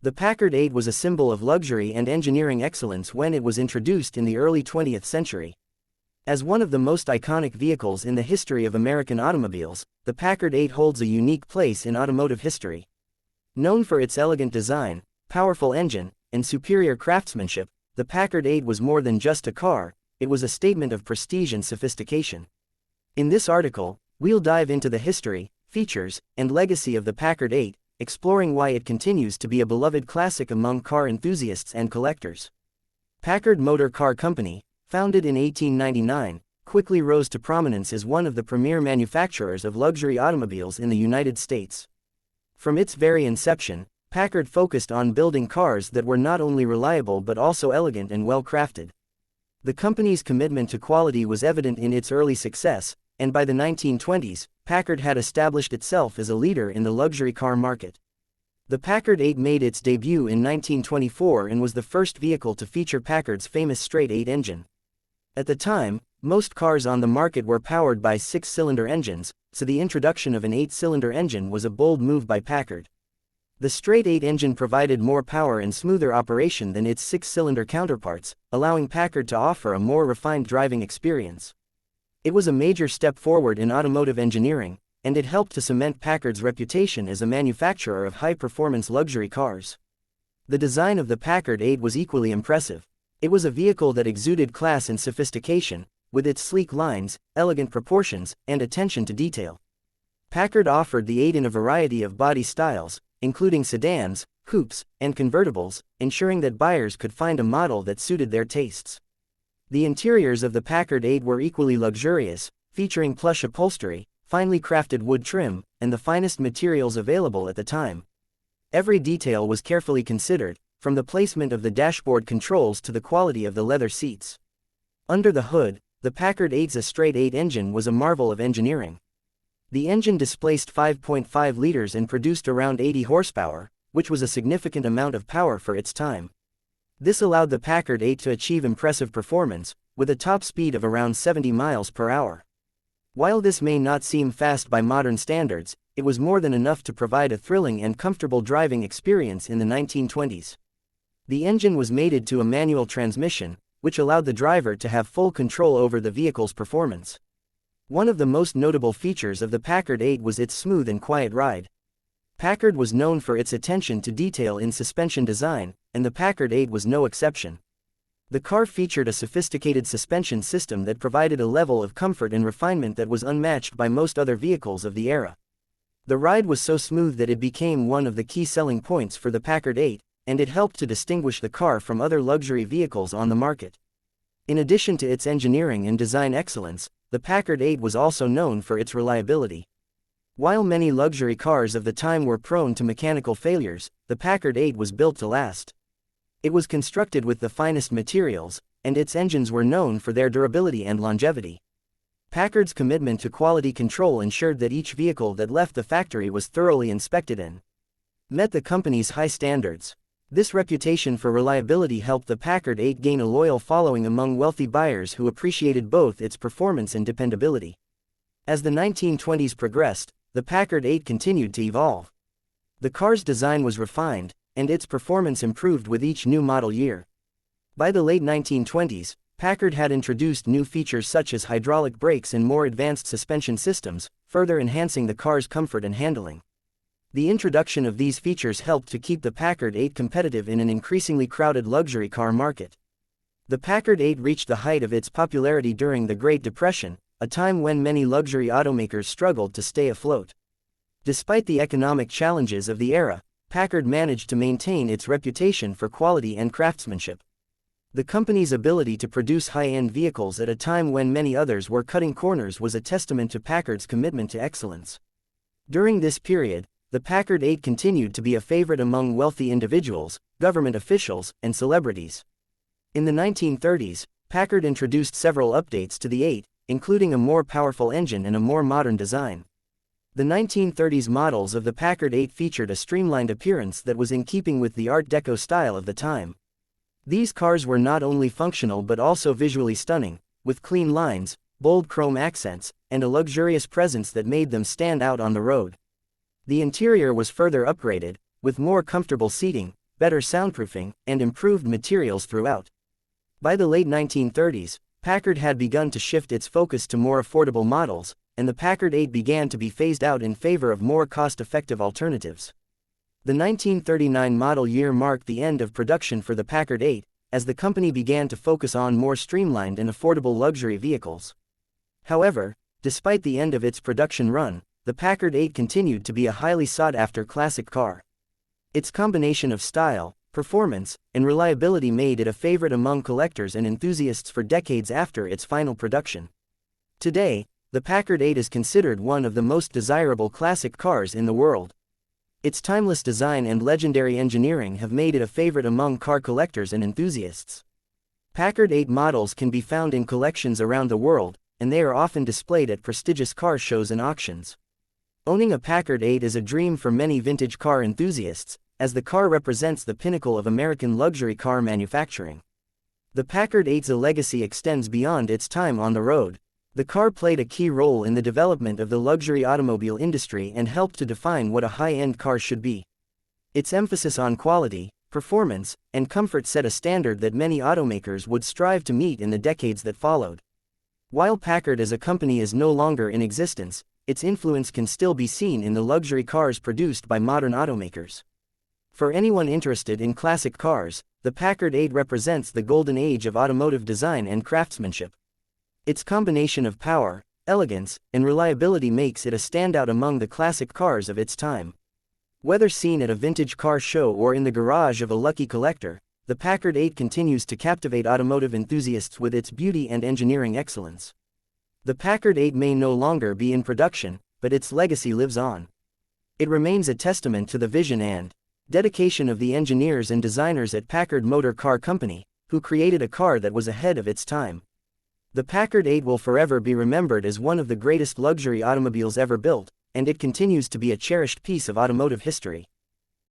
The Packard 8 was a symbol of luxury and engineering excellence when it was introduced in the early 20th century. As one of the most iconic vehicles in the history of American automobiles, the Packard 8 holds a unique place in automotive history. Known for its elegant design, powerful engine, and superior craftsmanship, the Packard 8 was more than just a car, it was a statement of prestige and sophistication. In this article, we'll dive into the history, features, and legacy of the Packard 8, exploring why it continues to be a beloved classic among car enthusiasts and collectors. Packard Motor Company, founded in 1899, quickly rose to prominence as one of the premier manufacturers of luxury automobiles in the United States. From its very inception, Packard focused on building cars that were not only reliable but also elegant and well-crafted. The company's commitment to quality was evident in its early success, and by the 1920s, Packard had established itself as a leader in the luxury car market. The Packard 8 made its debut in 1924 and was the first vehicle to feature Packard's famous straight-8 engine. At the time, most cars on the market were powered by 6-cylinder engines, so the introduction of an 8-cylinder engine was a bold move by Packard. The straight-8 engine provided more power and smoother operation than its 6-cylinder counterparts, allowing Packard to offer a more refined driving experience. It was a major step forward in automotive engineering, and it helped to cement Packard's reputation as a manufacturer of high-performance luxury cars. The design of the Packard 8 was equally impressive. It was a vehicle that exuded class and sophistication, with its sleek lines, elegant proportions, and attention to detail. Packard offered the 8 in a variety of body styles, including sedans, coupes, and convertibles, ensuring that buyers could find a model that suited their tastes. The interiors of the Packard 8 were equally luxurious, featuring plush upholstery, finely crafted wood trim, and the finest materials available at the time. Every detail was carefully considered, from the placement of the dashboard controls to the quality of the leather seats. Under the hood, the Packard 8's straight-8 engine was a marvel of engineering. The engine displaced 5.5 liters and produced around 80 horsepower, which was a significant amount of power for its time. This allowed the Packard 8 to achieve impressive performance, with a top speed of around 70 miles per hour. While this may not seem fast by modern standards, it was more than enough to provide a thrilling and comfortable driving experience in the 1920s. The engine was mated to a manual transmission, which allowed the driver to have full control over the vehicle's performance. One of the most notable features of the Packard 8 was its smooth and quiet ride. Packard was known for its attention to detail in suspension design, and the Packard 8 was no exception. The car featured a sophisticated suspension system that provided a level of comfort and refinement that was unmatched by most other vehicles of the era. The ride was so smooth that it became one of the key selling points for the Packard 8, and it helped to distinguish the car from other luxury vehicles on the market. In addition to its engineering and design excellence, the Packard 8 was also known for its reliability. While many luxury cars of the time were prone to mechanical failures, the Packard 8 was built to last. It was constructed with the finest materials, and its engines were known for their durability and longevity. Packard's commitment to quality control ensured that each vehicle that left the factory was thoroughly inspected and met the company's high standards. This reputation for reliability helped the Packard 8 gain a loyal following among wealthy buyers who appreciated both its performance and dependability. As the 1920s progressed, the Packard 8 continued to evolve. The car's design was refined, and its performance improved with each new model year. By the late 1920s, Packard had introduced new features such as hydraulic brakes and more advanced suspension systems, further enhancing the car's comfort and handling. The introduction of these features helped to keep the Packard 8 competitive in an increasingly crowded luxury car market. The Packard 8 reached the height of its popularity during the Great Depression, a time when many luxury automakers struggled to stay afloat. Despite the economic challenges of the era, Packard managed to maintain its reputation for quality and craftsmanship. The company's ability to produce high-end vehicles at a time when many others were cutting corners was a testament to Packard's commitment to excellence. During this period, the Packard 8 continued to be a favorite among wealthy individuals, government officials, and celebrities. In the 1930s, Packard introduced several updates to the 8, including a more powerful engine and a more modern design. The 1930s models of the Packard 8 featured a streamlined appearance that was in keeping with the Art Deco style of the time. These cars were not only functional but also visually stunning, with clean lines, bold chrome accents, and a luxurious presence that made them stand out on the road. The interior was further upgraded, with more comfortable seating, better soundproofing, and improved materials throughout. By the late 1930s, Packard had begun to shift its focus to more affordable models, and the Packard 8 began to be phased out in favor of more cost-effective alternatives. The 1939 model year marked the end of production for the Packard 8, as the company began to focus on more streamlined and affordable luxury vehicles. However, despite the end of its production run, the Packard 8 continued to be a highly sought-after classic car. Its combination of style, performance, and reliability made it a favorite among collectors and enthusiasts for decades after its final production. Today, the Packard 8 is considered one of the most desirable classic cars in the world. Its timeless design and legendary engineering have made it a favorite among car collectors and enthusiasts. Packard 8 models can be found in collections around the world, and they are often displayed at prestigious car shows and auctions. Owning a Packard 8 is a dream for many vintage car enthusiasts, as the car represents the pinnacle of American luxury car manufacturing. The Packard 8's legacy extends beyond its time on the road. The car played a key role in the development of the luxury automobile industry and helped to define what a high-end car should be. Its emphasis on quality, performance, and comfort set a standard that many automakers would strive to meet in the decades that followed. While Packard as a company is no longer in existence, its influence can still be seen in the luxury cars produced by modern automakers. For anyone interested in classic cars, the Packard 8 represents the golden age of automotive design and craftsmanship. Its combination of power, elegance, and reliability makes it a standout among the classic cars of its time. Whether seen at a vintage car show or in the garage of a lucky collector, the Packard 8 continues to captivate automotive enthusiasts with its beauty and engineering excellence. The Packard 8 may no longer be in production, but its legacy lives on. It remains a testament to the vision and dedication of the engineers and designers at Packard Motor Company, who created a car that was ahead of its time. The Packard 8 will forever be remembered as one of the greatest luxury automobiles ever built, and it continues to be a cherished piece of automotive history.